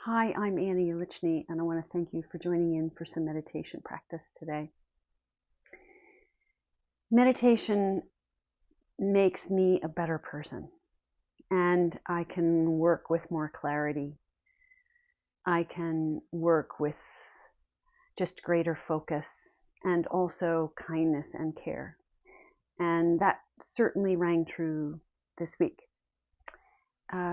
Hi, I'm Annie Ilichny, and I want to thank you for joining in for some meditation practice today. Meditation makes me a better person, and I can work with more clarity. I can work with just greater focus and also kindness and care. And that certainly rang true this week.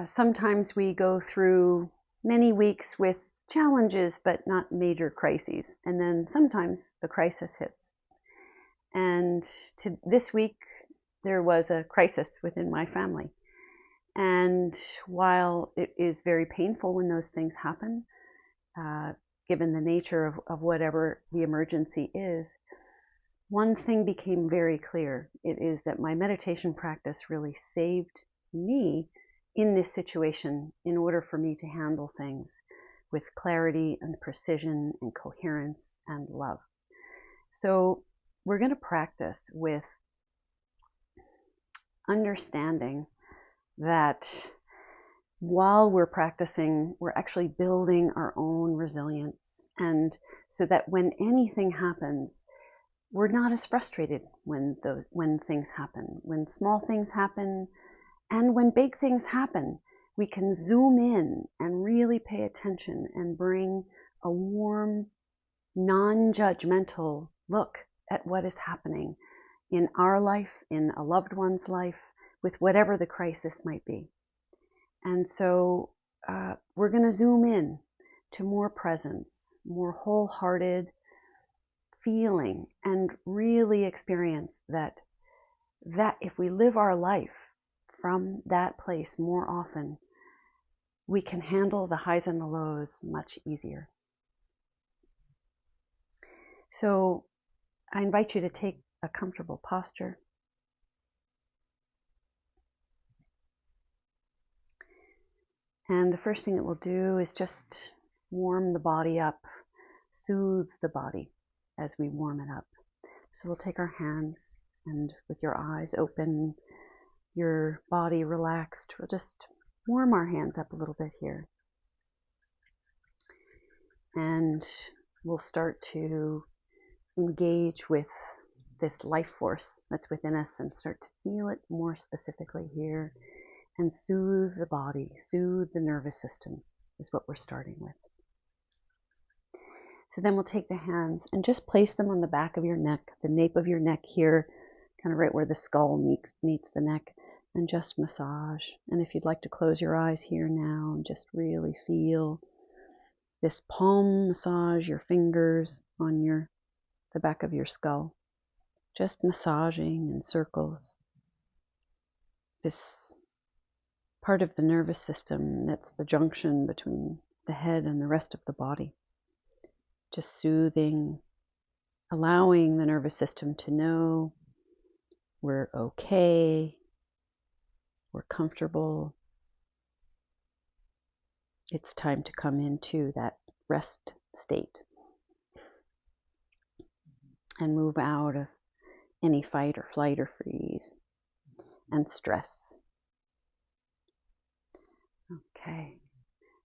Sometimes we go through many weeks with challenges, but not major crises. And then sometimes the crisis hits. And this week, there was a crisis within my family. And while it is very painful when those things happen, given the nature of whatever the emergency is, one thing became very clear. It is that my meditation practice really saved me in this situation in order for me to handle things with clarity and precision and coherence and love. So we're going to practice with understanding that while we're practicing, we're actually building our own resilience. And so that when anything happens, we're not as frustrated when things happen. When small things happen and when big things happen, we can zoom in and really pay attention and bring a warm, non-judgmental look at what is happening in our life, in a loved one's life, with whatever the crisis might be. And so we're going to zoom in to more presence, more wholehearted feeling, and really experience that if we live our life from that place more often, we can handle the highs and the lows much easier. So I invite you to take a comfortable posture. And the first thing that we'll do is just warm the body up, soothe the body as we warm it up. So we'll take our hands, and with your eyes open, your body relaxed, we'll just warm our hands up a little bit here. And we'll start to engage with this life force that's within us and start to feel it more specifically here and soothe the body, soothe the nervous system is what we're starting with. So then we'll take the hands and just place them on the back of your neck, the nape of your neck here, kind of right where the skull meets the neck, and just massage. And if you'd like to close your eyes here now and just really feel this palm massage, your fingers on the back of your skull, just massaging in circles. This part of the nervous system that's the junction between the head and the rest of the body. Just soothing, allowing the nervous system to know we're okay, we're comfortable. It's time to come into that rest state and move out of any fight or flight or freeze and stress. Okay,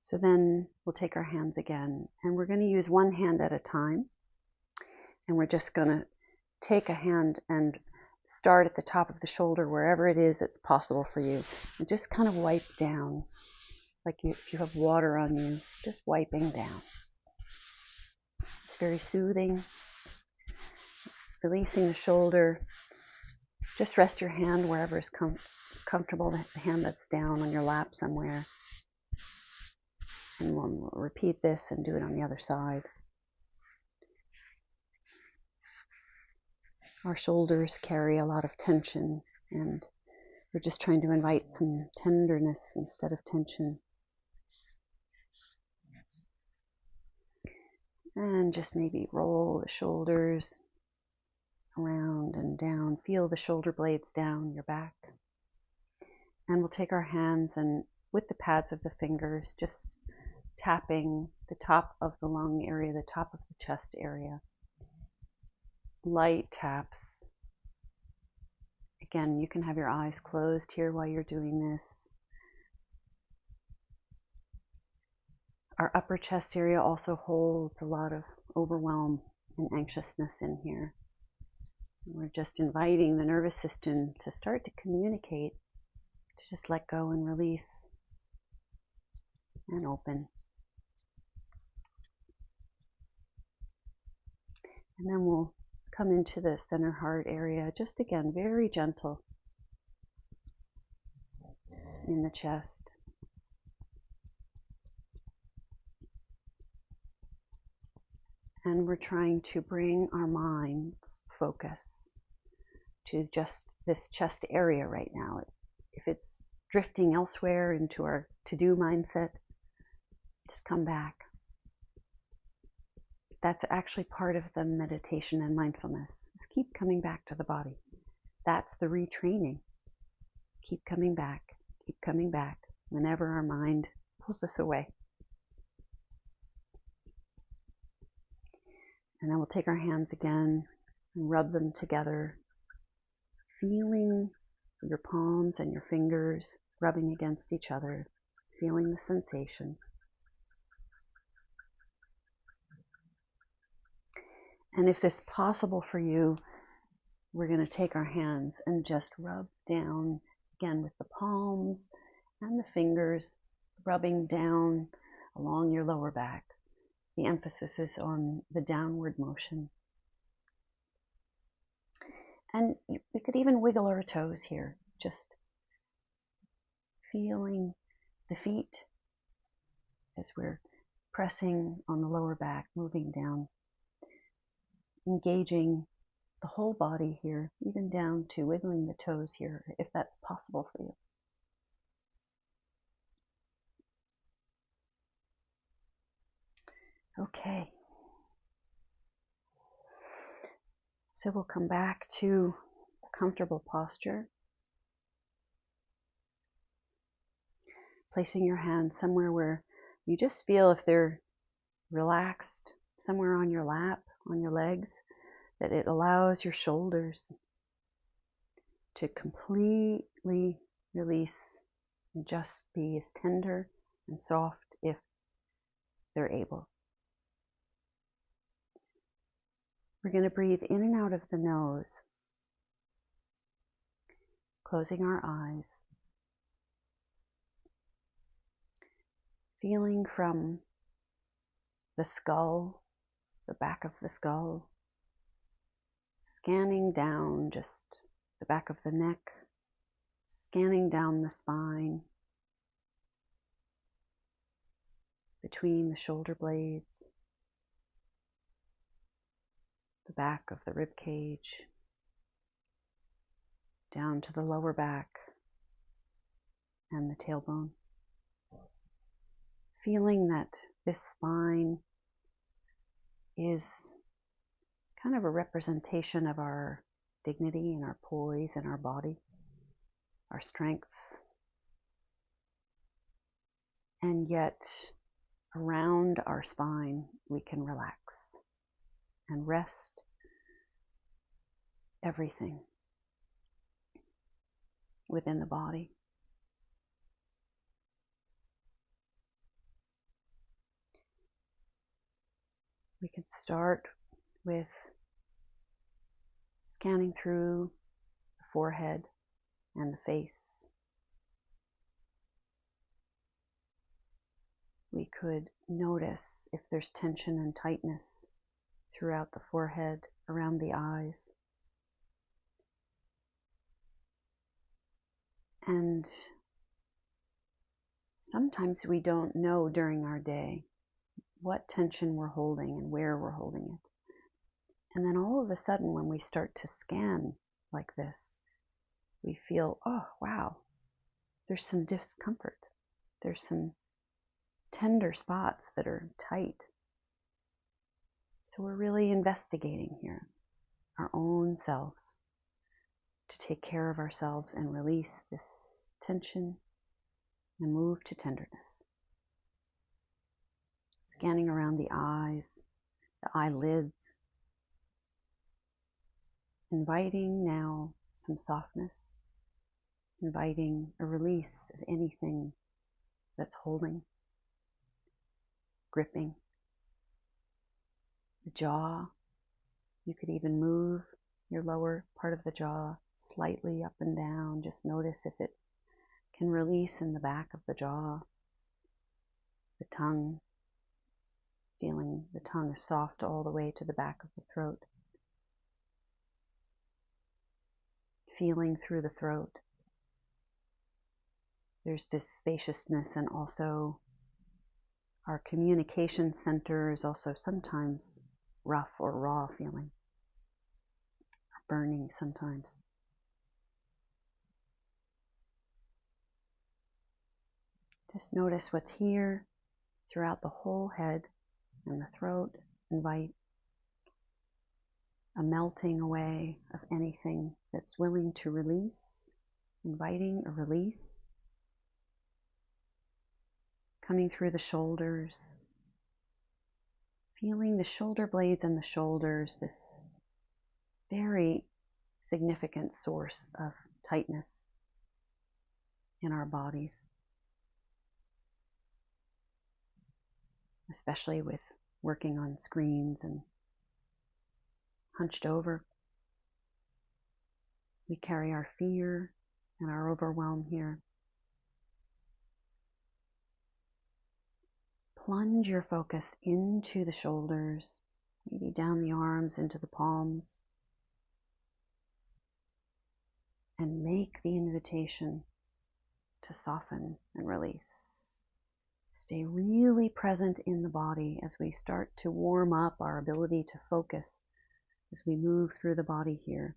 so then we'll take our hands again, and we're going to use one hand at a time, and we're just going to take a hand and start at the top of the shoulder, wherever it is it's possible for you, and just kind of wipe down, like if you have water on you, just wiping down. It's very soothing. Releasing the shoulder. Just rest your hand wherever is comfortable, the hand that's down on your lap somewhere. And we'll repeat this and do it on the other side. Our shoulders carry a lot of tension, and we're just trying to invite some tenderness instead of tension. And just maybe roll the shoulders around and down. Feel the shoulder blades down your back. And we'll take our hands and with the pads of the fingers, just tapping the top of the lung area, the top of the chest area. Light taps. Again, you can have your eyes closed here while you're doing this. Our upper chest area also holds a lot of overwhelm and anxiousness in here. We're just inviting the nervous system to start to communicate, to just let go and release and open. And then we'll come into the center heart area, just again, very gentle in the chest. And we're trying to bring our mind's focus to just this chest area right now. If it's drifting elsewhere into our to-do mindset, just come back. That's actually part of the meditation and mindfulness, is keep coming back to the body. That's the retraining. Keep coming back whenever our mind pulls us away. And then we'll take our hands again and rub them together, feeling your palms and your fingers rubbing against each other, feeling the sensations. And if this is possible for you, we're going to take our hands and just rub down again with the palms and the fingers, rubbing down along your lower back. The emphasis is on the downward motion. And we could even wiggle our toes here, just feeling the feet as we're pressing on the lower back, moving down, engaging the whole body here, even down to wiggling the toes here, if that's possible for you. Okay. So we'll come back to a comfortable posture. Placing your hands somewhere where you just feel if they're relaxed, somewhere on your lap, on your legs, that it allows your shoulders to completely release and just be as tender and soft if they're able. We're going to breathe in and out of the nose, closing our eyes, feeling from the skull, the back of the skull, scanning down just the back of the neck, scanning down the spine, between the shoulder blades, the back of the rib cage, down to the lower back and the tailbone. Feeling that this spine is kind of a representation of our dignity and our poise and our body, our strength. And yet, around our spine, we can relax and rest everything within the body. We can start with scanning through the forehead and the face. We could notice if there's tension and tightness throughout the forehead, around the eyes. And sometimes we don't know during our day what tension we're holding and where we're holding it. And then all of a sudden, when we start to scan like this, we feel, oh, wow, there's some discomfort. There's some tender spots that are tight. So we're really investigating here our own selves to take care of ourselves and release this tension and move to tenderness. Scanning around the eyes, the eyelids, inviting now some softness, inviting a release of anything that's holding. gripping. The jaw, you could even move your lower part of the jaw slightly up and down. Just notice if it can release in the back of the jaw. The tongue, feeling the tongue is soft all the way to the back of the throat. Feeling through the throat. There's this spaciousness, and also our communication center is also sometimes rough or raw feeling, or burning sometimes. Just notice what's here throughout the whole head and the throat. Invite a melting away of anything that's willing to release, inviting a release. Coming through the shoulders, feeling the shoulder blades and the shoulders, this very significant source of tightness in our bodies, especially with working on screens and hunched over. We carry our fear and our overwhelm here. Plunge your focus into the shoulders, maybe down the arms into the palms, and make the invitation to soften and release. Stay really present in the body as we start to warm up our ability to focus as we move through the body here.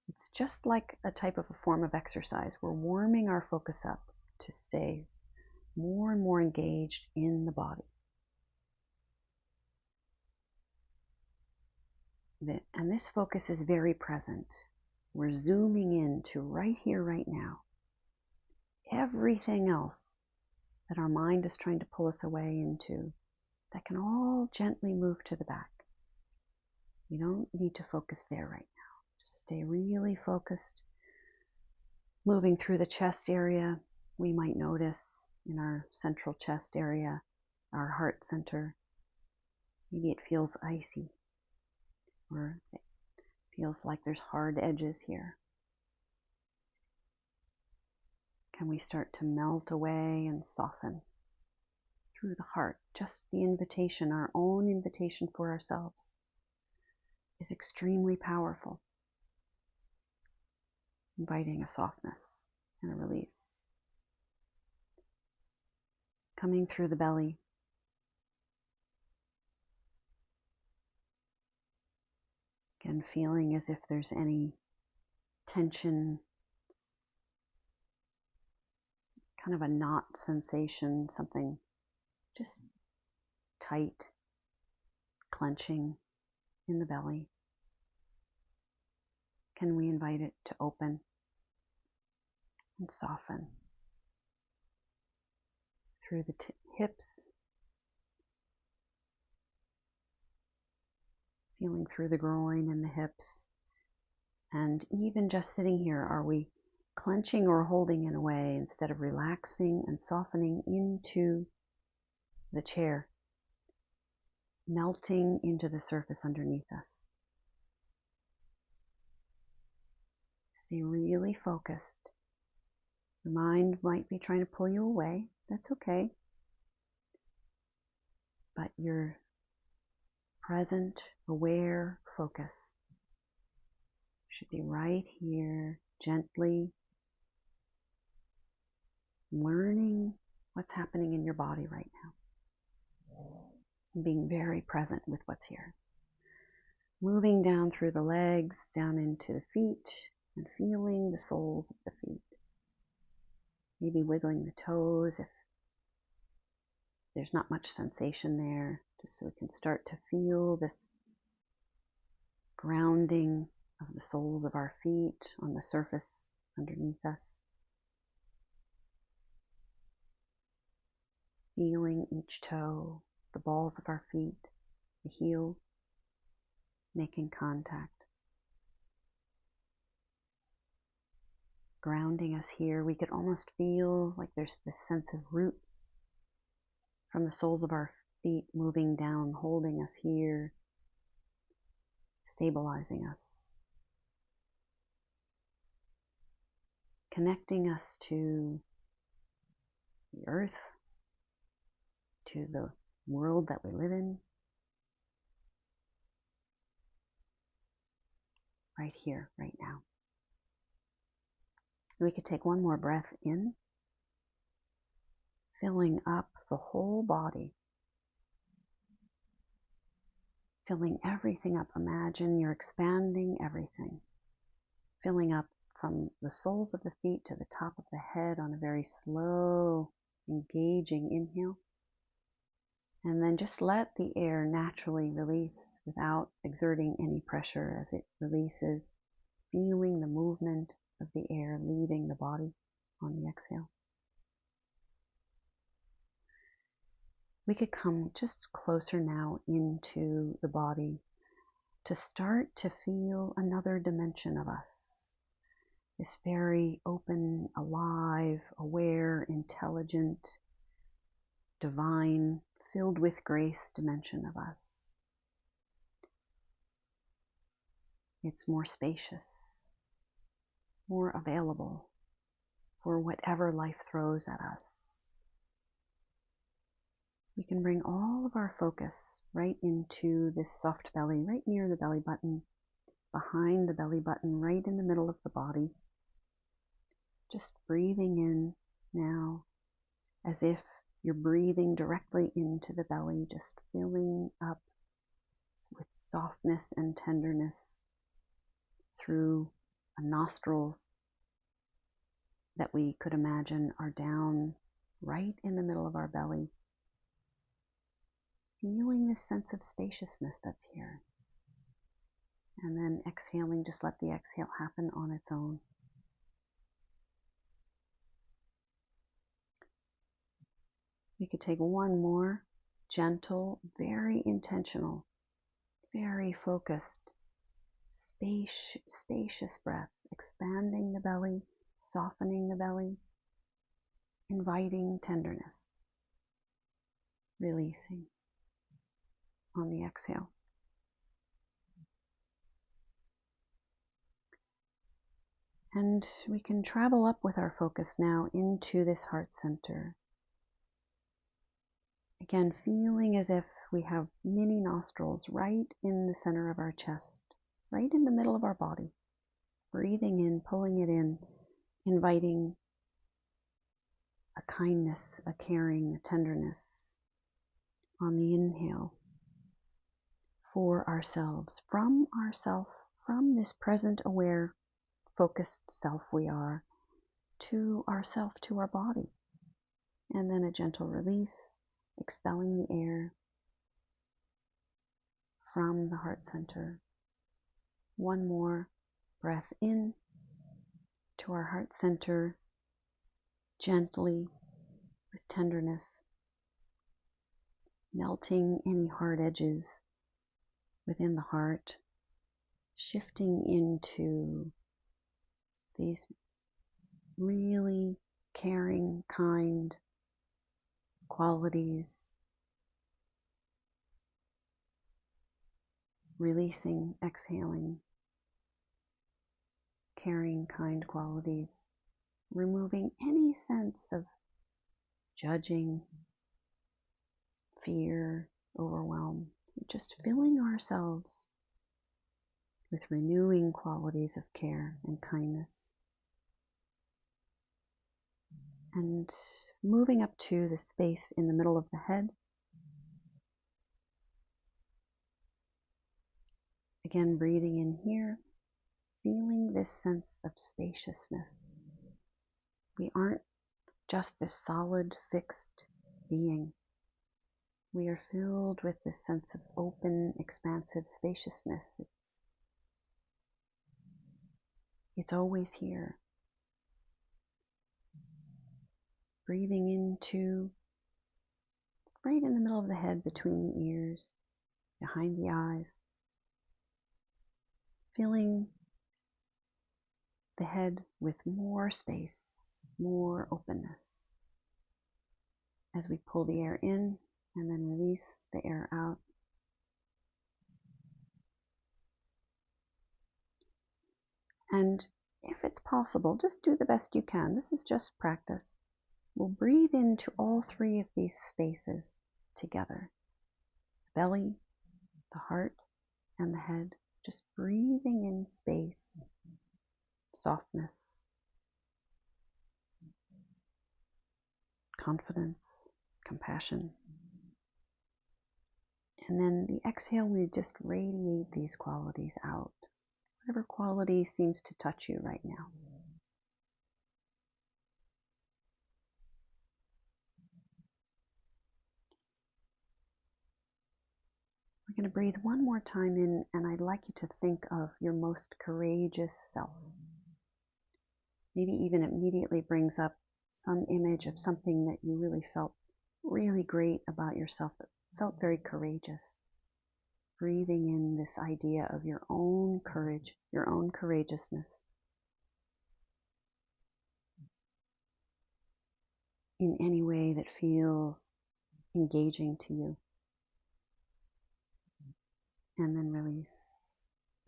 It's just like a type of a form of exercise. We're warming our focus up to stay more and more engaged in the body. And this focus is very present. We're zooming in to right here, right now. Everything else that our mind is trying to pull us away into, that can all gently move to the back. You don't need to focus there right now. Just stay really focused. Moving through the chest area, we might notice in our central chest area, our heart center, maybe it feels icy, or it feels like there's hard edges here. Can we start to melt away and soften through the heart? Just the invitation, our own invitation for ourselves, is extremely powerful. Inviting a softness and a release. Coming through the belly. Again, feeling as if there's any tension, kind of a knot sensation, something just tight, clenching in the belly. Can we invite it to open and soften through the hips, feeling through the groin and the hips, and even just sitting here, are we clenching or holding in a way instead of relaxing and softening into the chair, melting into the surface underneath us? Stay really focused. The mind might be trying to pull you away. That's okay. But your present, aware focus should be right here, gently learning what's happening in your body right now. And being very present with what's here. Moving down through the legs, down into the feet, and feeling the soles of the feet. Maybe wiggling the toes if there's not much sensation there, just so we can start to feel this grounding of the soles of our feet on the surface underneath us. Feeling each toe, the balls of our feet, the heel, making contact. Grounding us here, we could almost feel like there's this sense of roots from the soles of our feet moving down, holding us here, stabilizing us, connecting us to the earth, to the world that we live in, right here, right now. We could take one more breath in, filling up the whole body, filling everything up. Imagine you're expanding everything, filling up from the soles of the feet to the top of the head on a very slow, engaging inhale. And then just let the air naturally release without exerting any pressure as it releases, feeling the movement of the air leaving the body on the exhale. We could come just closer now into the body to start to feel another dimension of us. This very open, alive, aware, intelligent, divine, filled with grace dimension of us. It's more spacious, more available for whatever life throws at us. We can bring all of our focus right into this soft belly, right near the belly button, behind the belly button, right in the middle of the body. Just breathing in now as if you're breathing directly into the belly, just filling up with softness and tenderness through nostrils that we could imagine are down right in the middle of our belly. Feeling this sense of spaciousness that's here. And then exhaling, just let the exhale happen on its own. We could take one more gentle, very intentional, very focused, spacious breath, expanding the belly, softening the belly, inviting tenderness, releasing on the exhale. And we can travel up with our focus now into this heart center. Again, feeling as if we have mini nostrils right in the center of our chest, right in the middle of our body. Breathing in, pulling it in, inviting a kindness, a caring, a tenderness on the inhale for ourselves, from this present aware, focused self we are, to ourself, to our body. And then a gentle release, expelling the air from the heart center. One more breath in to our heart center, gently, with tenderness, melting any hard edges within the heart, shifting into these really caring, kind qualities, releasing, exhaling, caring, kind qualities, removing any sense of judging, fear, overwhelm, just filling ourselves with renewing qualities of care and kindness. And moving up to the space in the middle of the head. Again, breathing in here, feeling this sense of spaciousness. We aren't just this solid, fixed being. We are filled with this sense of open, expansive spaciousness. It's always here. Breathing into, right in the middle of the head, between the ears, behind the eyes. Filling the head with more space, more openness. as we pull the air in and then release the air out. And if it's possible, just do the best you can. This is just practice. We'll breathe into all three of these spaces together. The belly, the heart, and the head. Just breathing in space, softness, confidence, compassion. And then the exhale, we just radiate these qualities out. Whatever quality seems to touch you right now. We're going to breathe one more time in, and I'd like you to think of your most courageous self. Maybe even immediately brings up some image of something that you really felt really great about yourself, that felt very courageous. Breathing in this idea of your own courage, your own courageousness in any way that feels engaging to you. And then release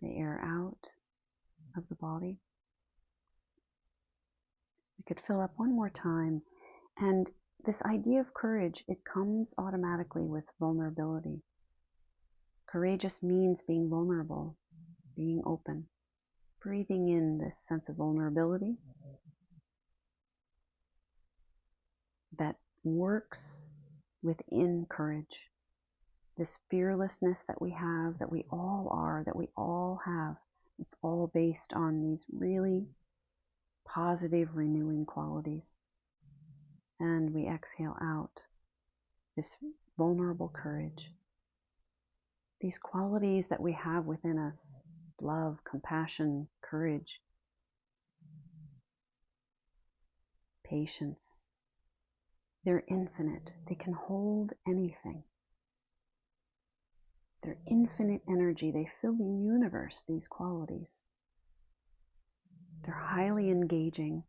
the air out of the body. We could fill up one more time. And this idea of courage, it comes automatically with vulnerability. Courageous means being vulnerable, being open. Breathing in this sense of vulnerability that works within courage. This fearlessness that we have, that we all are, that we all have, it's all based on these really positive, renewing qualities. And we exhale out this vulnerable courage. These qualities that we have within us, love, compassion, courage, patience, they're infinite. They can hold anything. They're infinite energy. They fill the universe, these qualities. They're highly engaging,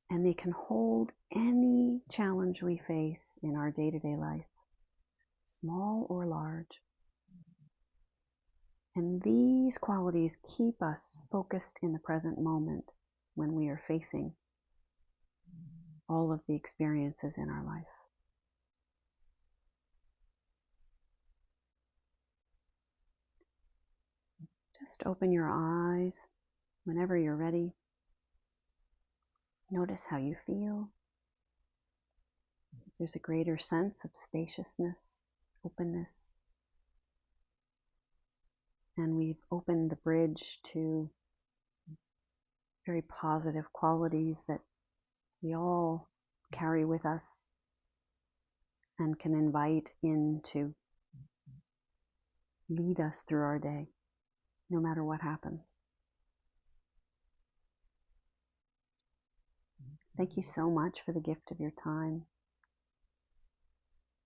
and they can hold any challenge we face in our day-to-day life, small or large. And these qualities keep us focused in the present moment when we are facing all of the experiences in our life. Just open your eyes whenever you're ready. Notice how you feel. If there's a greater sense of spaciousness, openness. And we've opened the bridge to very positive qualities that we all carry with us and can invite in to lead us through our day, no matter what happens. Thank you so much for the gift of your time.